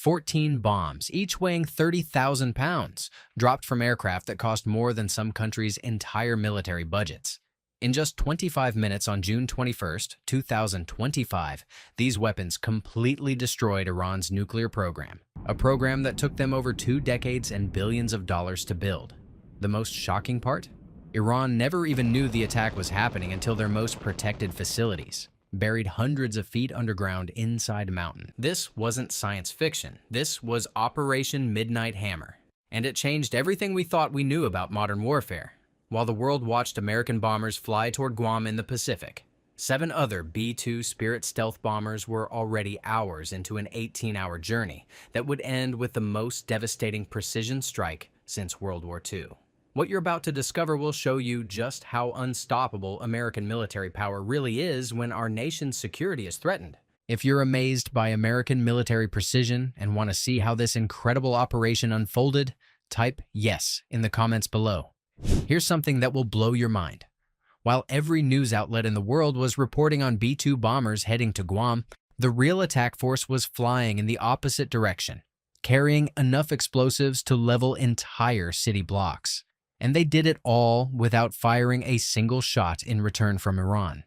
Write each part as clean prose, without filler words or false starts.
14 bombs, each weighing 30,000 pounds, dropped from aircraft that cost more than some countries' entire military budgets. In just 25 minutes on June 21, 2025, these weapons completely destroyed Iran's nuclear program, a program that took them over 2 decades and billions of dollars to build. The most shocking part? Iran never even knew the attack was happening until their most protected facilities, buried hundreds of feet underground inside a mountain. This wasn't science fiction. This was Operation Midnight Hammer, and it changed everything we thought we knew about modern warfare. While the world watched American bombers fly toward Guam in the Pacific, 7 other B-2 Spirit stealth bombers were already hours into an 18-hour journey that would end with the most devastating precision strike since World War II. What you're about to discover will show you just how unstoppable American military power really is when our nation's security is threatened. If you're amazed by American military precision and want to see how this incredible operation unfolded, type yes in the comments below. Here's something that will blow your mind. While every news outlet in the world was reporting on B-2 bombers heading to Guam, the real attack force was flying in the opposite direction, carrying enough explosives to level entire city blocks. And they did it all without firing a single shot in return from Iran.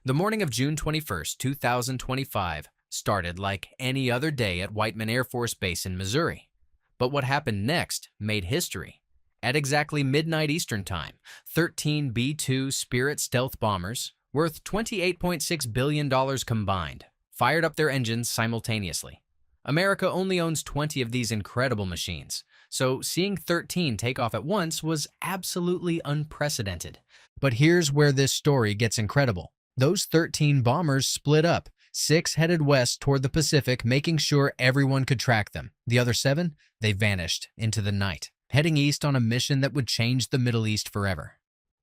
The morning of June 21, 2025 started like any other day at Whiteman Air Force Base in Missouri. But what happened next made history. At exactly midnight Eastern Time, 13 B-2 Spirit stealth bombers, worth $28.6 billion combined, fired up their engines simultaneously. America only owns 20 of these incredible machines, so seeing 13 take off at once was absolutely unprecedented. But here's where this story gets incredible. Those 13 bombers split up. 6 headed west toward the Pacific, making sure everyone could track them. The other 7, they vanished into the night, heading east on a mission that would change the Middle East forever.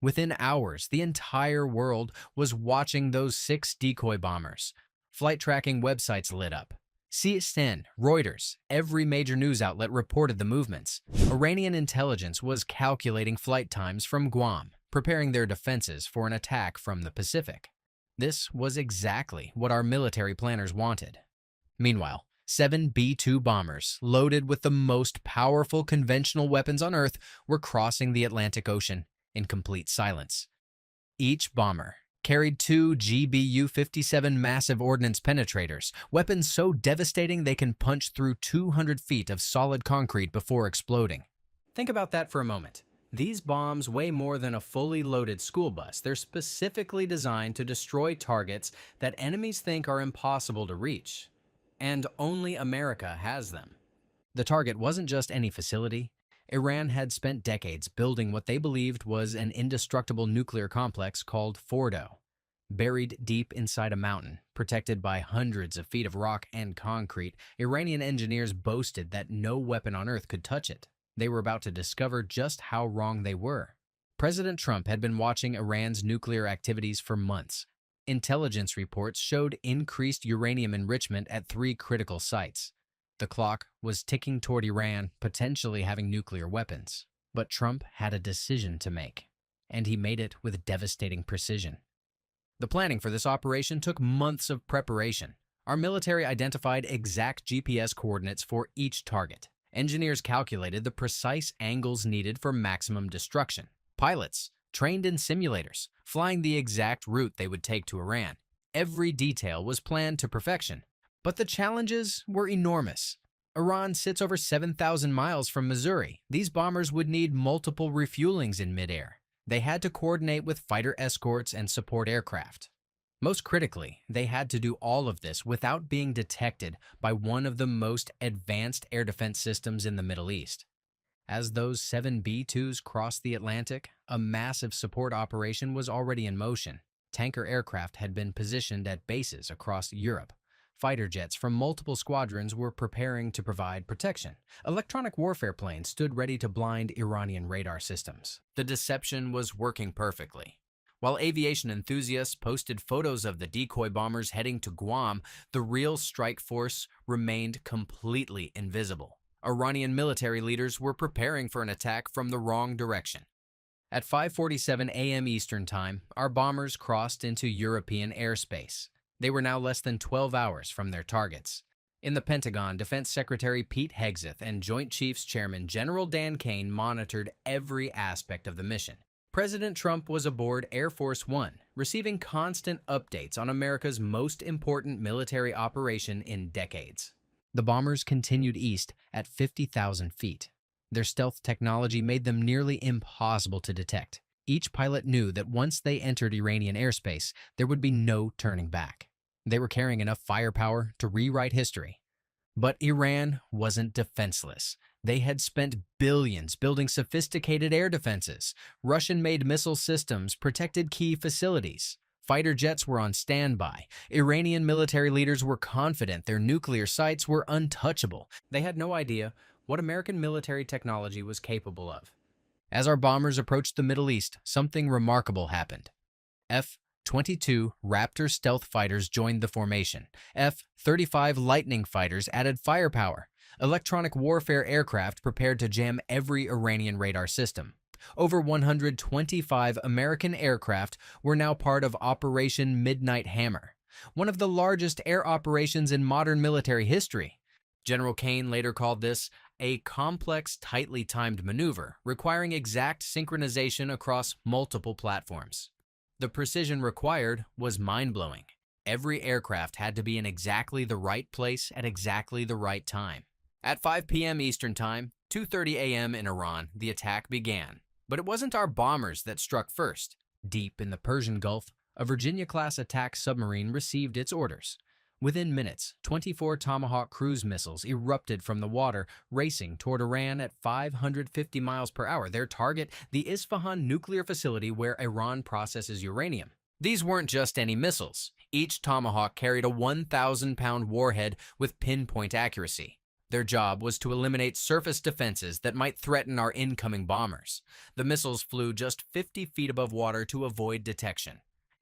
Within hours, the entire world was watching those 6 decoy bombers. Flight tracking websites lit up. CNN, Reuters, every major news outlet reported the movements. Iranian intelligence was calculating flight times from Guam, preparing their defenses for an attack from the Pacific. This was exactly what our military planners wanted. Meanwhile, 7 B-2 bombers, loaded with the most powerful conventional weapons on Earth, were crossing the Atlantic Ocean in complete silence. Each bomber carried 2 GBU-57 Massive Ordnance Penetrators, weapons so devastating they can punch through 200 feet of solid concrete before exploding. Think about that for a moment. These bombs weigh more than a fully loaded school bus. They're specifically designed to destroy targets that enemies think are impossible to reach. And only America has them. The target wasn't just any facility. Iran had spent decades building what they believed was an indestructible nuclear complex called Fordo. Buried deep inside a mountain, protected by hundreds of feet of rock and concrete, Iranian engineers boasted that no weapon on Earth could touch it. They were about to discover just how wrong they were. President Trump had been watching Iran's nuclear activities for months. Intelligence reports showed increased uranium enrichment at 3 critical sites. The clock was ticking toward Iran potentially having nuclear weapons. But Trump had a decision to make, and he made it with devastating precision. The planning for this operation took months of preparation. Our military identified exact GPS coordinates for each target. Engineers calculated the precise angles needed for maximum destruction. Pilots trained in simulators, flying the exact route they would take to Iran. Every detail was planned to perfection. But the challenges were enormous. Iran sits over 7,000 miles from Missouri. These bombers would need multiple refuelings in midair. They had to coordinate with fighter escorts and support aircraft. Most critically, they had to do all of this without being detected by one of the most advanced air defense systems in the Middle East. As those 7 B-2s crossed the Atlantic, a massive support operation was already in motion. Tanker aircraft had been positioned at bases across Europe. Fighter jets from multiple squadrons were preparing to provide protection. Electronic warfare planes stood ready to blind Iranian radar systems. The deception was working perfectly. While aviation enthusiasts posted photos of the decoy bombers heading to Guam, the real strike force remained completely invisible. Iranian military leaders were preparing for an attack from the wrong direction. At 5:47 a.m. Eastern Time, our bombers crossed into European airspace. They were now less than 12 hours from their targets. In the Pentagon, Defense Secretary Pete Hegseth and Joint Chiefs Chairman General Dan Kane monitored every aspect of the mission. President Trump was aboard Air Force One, receiving constant updates on America's most important military operation in decades. The bombers continued east at 50,000 feet. Their stealth technology made them nearly impossible to detect. Each pilot knew that once they entered Iranian airspace, there would be no turning back. They were carrying enough firepower to rewrite history. But Iran wasn't defenseless. They had spent billions building sophisticated air defenses. Russian-made missile systems protected key facilities. Fighter jets were on standby. Iranian military leaders were confident their nuclear sites were untouchable. They had no idea what American military technology was capable of. As our bombers approached the Middle East, something remarkable happened. F-22 Raptor stealth fighters joined the formation. F-35 Lightning fighters added firepower. Electronic warfare aircraft prepared to jam every Iranian radar system. Over 125 American aircraft were now part of Operation Midnight Hammer, one of the largest air operations in modern military history. General Kane later called this a complex, tightly timed maneuver requiring exact synchronization across multiple platforms. The precision required was mind-blowing. Every aircraft had to be in exactly the right place at exactly the right time. At 5 p.m. Eastern Time, 2:30 a.m. in Iran, the attack began. But it wasn't our bombers that struck first. Deep in the Persian Gulf, a Virginia-class attack submarine received its orders. Within minutes, 24 Tomahawk cruise missiles erupted from the water, racing toward Iran at 550 miles per hour. Their target, the Isfahan nuclear facility where Iran processes uranium. These weren't just any missiles. Each Tomahawk carried a 1,000-pound warhead with pinpoint accuracy. Their job was to eliminate surface defenses that might threaten our incoming bombers. The missiles flew just 50 feet above water to avoid detection.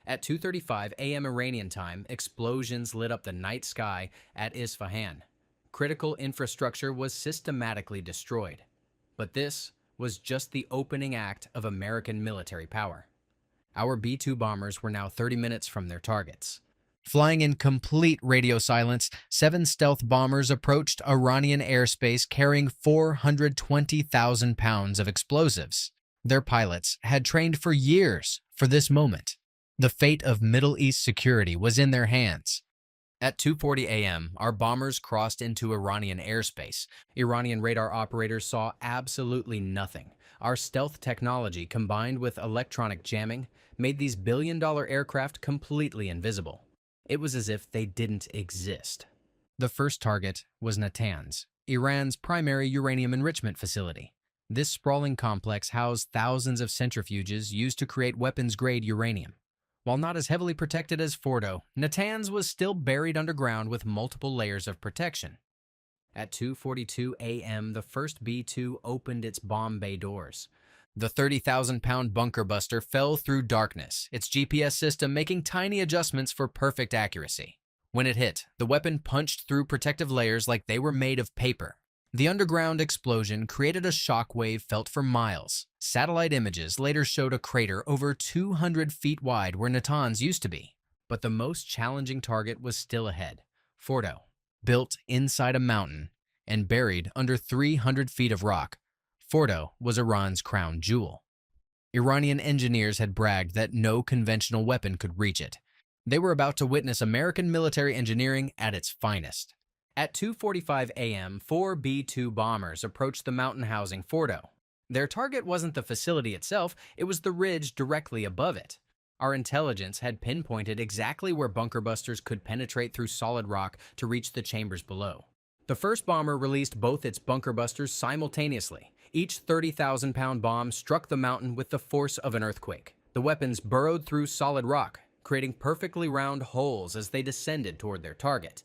At 2:35 a.m. Iranian time, explosions lit up the night sky at Isfahan. Critical infrastructure was systematically destroyed. But this was just the opening act of American military power. Our B-2 bombers were now 30 minutes from their targets. Flying in complete radio silence, 7 stealth bombers approached Iranian airspace carrying 420,000 pounds of explosives. Their pilots had trained for years for this moment. The fate of Middle East security was in their hands. At 2:40 a.m., our bombers crossed into Iranian airspace. Iranian radar operators saw absolutely nothing. Our stealth technology, combined with electronic jamming, made these billion-dollar aircraft completely invisible. It was as if they didn't exist. The first target was Natanz, Iran's primary uranium enrichment facility. This sprawling complex housed thousands of centrifuges used to create weapons-grade uranium. While not as heavily protected as Fordo, Natanz was still buried underground with multiple layers of protection. At 2:42 a.m., the first B-2 opened its bomb bay doors. The 30,000-pound bunker buster fell through darkness, its GPS system making tiny adjustments for perfect accuracy. When it hit, the weapon punched through protective layers like they were made of paper. The underground explosion created a shockwave felt for miles. Satellite images later showed a crater over 200 feet wide where Natanz used to be. But the most challenging target was still ahead. Fordo, built inside a mountain and buried under 300 feet of rock, Fordo was Iran's crown jewel. Iranian engineers had bragged that no conventional weapon could reach it. They were about to witness American military engineering at its finest. At 2:45 a.m., 4 B-2 bombers approached the mountain housing Fordo. Their target wasn't the facility itself, it was the ridge directly above it. Our intelligence had pinpointed exactly where bunker busters could penetrate through solid rock to reach the chambers below. The first bomber released both its bunker busters simultaneously. Each 30,000-pound bomb struck the mountain with the force of an earthquake. The weapons burrowed through solid rock, creating perfectly round holes as they descended toward their target.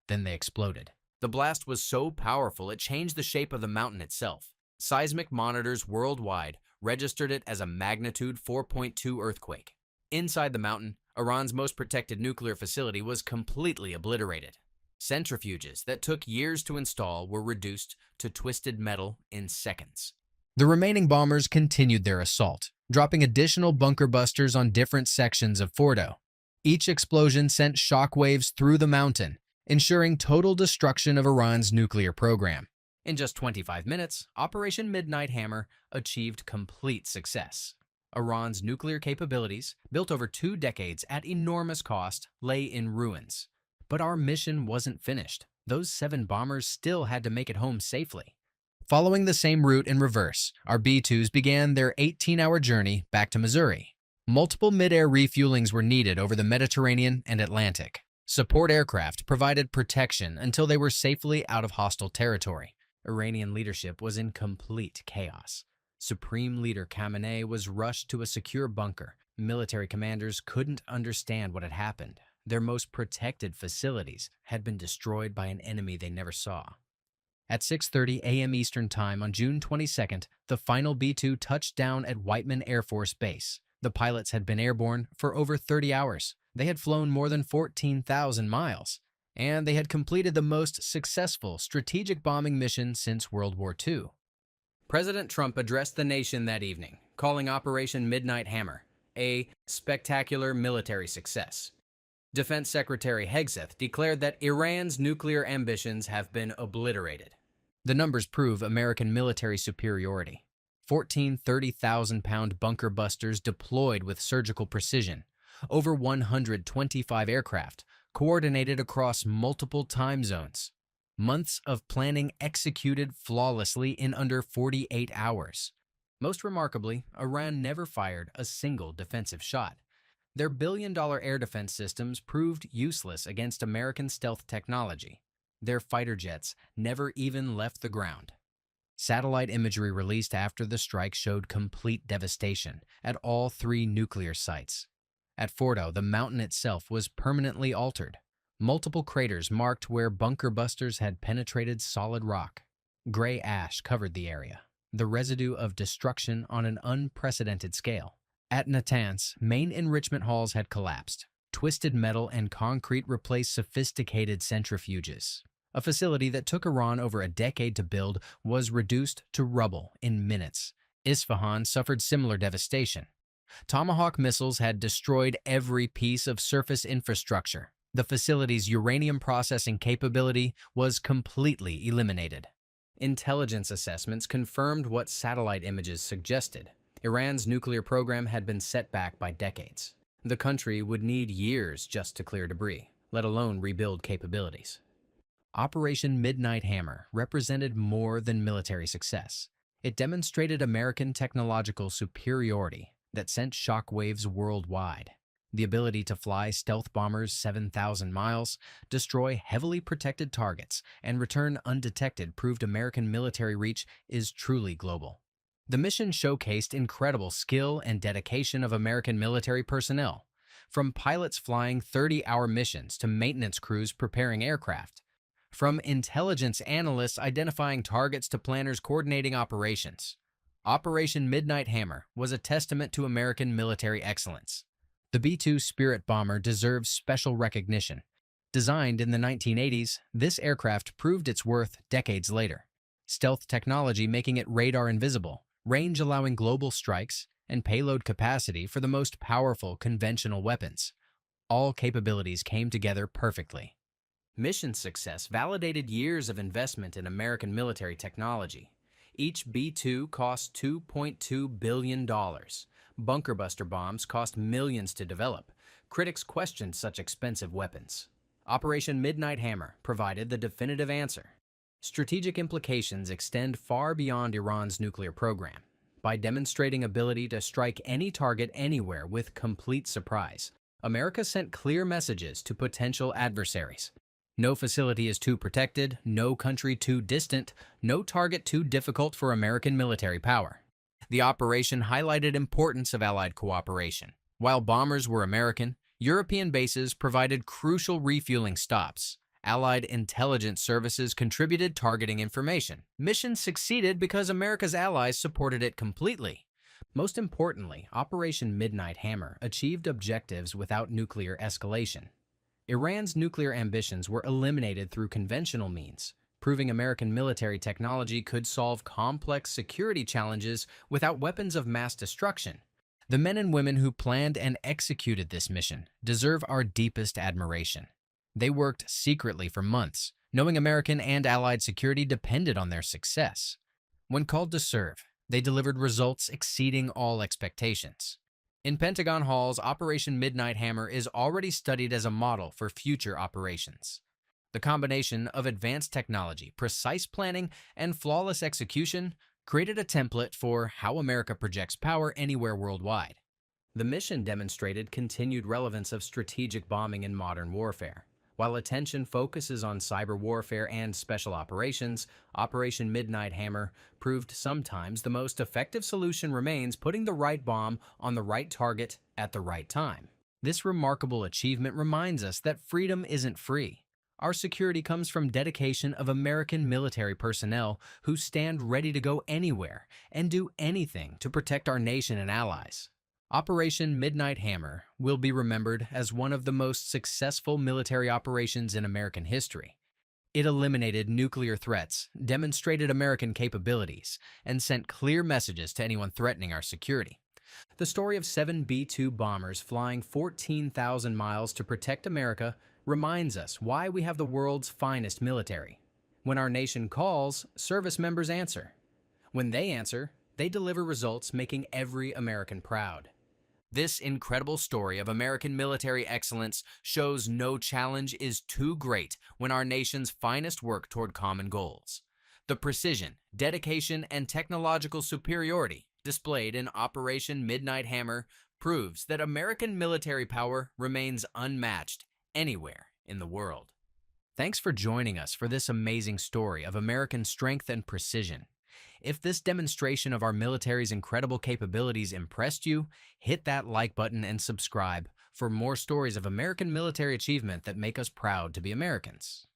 Then they exploded. The blast was so powerful it changed the shape of the mountain itself. Seismic monitors worldwide registered it as a magnitude 4.2 earthquake. Inside the mountain, Iran's most protected nuclear facility was completely obliterated. Centrifuges that took years to install were reduced to twisted metal in seconds. The remaining bombers continued their assault, dropping additional bunker busters on different sections of Fordo. Each explosion sent shockwaves through the mountain, ensuring total destruction of Iran's nuclear program. In just 25 minutes, Operation Midnight Hammer achieved complete success. Iran's nuclear capabilities, built over 2 decades at enormous cost, lay in ruins. But our mission wasn't finished. Those 7 bombers still had to make it home safely. Following the same route in reverse, our B-2s began their 18-hour journey back to Missouri. Multiple mid-air refuelings were needed over the Mediterranean and Atlantic. Support aircraft provided protection until they were safely out of hostile territory. Iranian leadership was in complete chaos. Supreme Leader Khamenei was rushed to a secure bunker. Military commanders couldn't understand what had happened. Their most protected facilities had been destroyed by an enemy they never saw. At 6:30 a.m. Eastern Time on June 22nd, the final B-2 touched down at Whiteman Air Force Base. The pilots had been airborne for over 30 hours. They had flown more than 14,000 miles, and they had completed the most successful strategic bombing mission since World War II. President Trump addressed the nation that evening, calling Operation Midnight Hammer a spectacular military success. Defense Secretary Hegseth declared that Iran's nuclear ambitions have been obliterated. The numbers prove American military superiority. 14 30,000-pound bunker busters deployed with surgical precision, over 125 aircraft, coordinated across multiple time zones. Months of planning executed flawlessly in under 48 hours. Most remarkably, Iran never fired a single defensive shot. Their billion-dollar air defense systems proved useless against American stealth technology. Their fighter jets never even left the ground. Satellite imagery released after the strike showed complete devastation at all 3 nuclear sites. At Fordo, the mountain itself was permanently altered. Multiple craters marked where bunker busters had penetrated solid rock. Gray ash covered the area, the residue of destruction on an unprecedented scale. At Natanz, main enrichment halls had collapsed. Twisted metal and concrete replaced sophisticated centrifuges. A facility that took Iran over a decade to build was reduced to rubble in minutes. Isfahan suffered similar devastation. Tomahawk missiles had destroyed every piece of surface infrastructure. The facility's uranium processing capability was completely eliminated. Intelligence assessments confirmed what satellite images suggested. Iran's nuclear program had been set back by decades. The country would need years just to clear debris, let alone rebuild capabilities. Operation Midnight Hammer represented more than military success. It demonstrated American technological superiority that sent shockwaves worldwide. The ability to fly stealth bombers 7,000 miles, destroy heavily protected targets, and return undetected proved American military reach is truly global. The mission showcased incredible skill and dedication of American military personnel, from pilots flying 30-hour missions to maintenance crews preparing aircraft, from intelligence analysts identifying targets to planners coordinating operations. Operation Midnight Hammer was a testament to American military excellence. The B-2 Spirit bomber deserves special recognition. Designed in the 1980s, this aircraft proved its worth decades later. Stealth technology making it radar invisible, range allowing global strikes, and payload capacity for the most powerful conventional weapons. All capabilities came together perfectly. Mission success validated years of investment in American military technology. Each B-2 cost $2.2 billion. Bunker buster bombs cost millions to develop. Critics questioned such expensive weapons. Operation Midnight Hammer provided the definitive answer. Strategic implications extend far beyond Iran's nuclear program. By demonstrating ability to strike any target anywhere with complete surprise, America sent clear messages to potential adversaries. No facility is too protected, no country too distant, no target too difficult for American military power. The operation highlighted importance of Allied cooperation. While bombers were American, European bases provided crucial refueling stops. Allied intelligence services contributed targeting information. Mission succeeded because America's allies supported it completely. Most importantly, Operation Midnight Hammer achieved objectives without nuclear escalation. Iran's nuclear ambitions were eliminated through conventional means, proving American military technology could solve complex security challenges without weapons of mass destruction. The men and women who planned and executed this mission deserve our deepest admiration. They worked secretly for months, knowing American and Allied security depended on their success. When called to serve, they delivered results exceeding all expectations. In Pentagon halls, Operation Midnight Hammer is already studied as a model for future operations. The combination of advanced technology, precise planning, and flawless execution created a template for how America projects power anywhere worldwide. The mission demonstrated continued relevance of strategic bombing in modern warfare. While attention focuses on cyber warfare and special operations, Operation Midnight Hammer proved sometimes the most effective solution remains putting the right bomb on the right target at the right time. This remarkable achievement reminds us that freedom isn't free. Our security comes from dedication of American military personnel who stand ready to go anywhere and do anything to protect our nation and allies. Operation Midnight Hammer will be remembered as one of the most successful military operations in American history. It eliminated nuclear threats, demonstrated American capabilities, and sent clear messages to anyone threatening our security. The story of 7 B-2 bombers flying 14,000 miles to protect America reminds us why we have the world's finest military. When our nation calls, service members answer. When they answer, they deliver results making every American proud. This incredible story of American military excellence shows no challenge is too great when our nation's finest work toward common goals. The precision, dedication, and technological superiority displayed in Operation Midnight Hammer proves that American military power remains unmatched anywhere in the world. Thanks for joining us for this amazing story of American strength and precision. If this demonstration of our military's incredible capabilities impressed you, hit that like button and subscribe for more stories of American military achievement that make us proud to be Americans.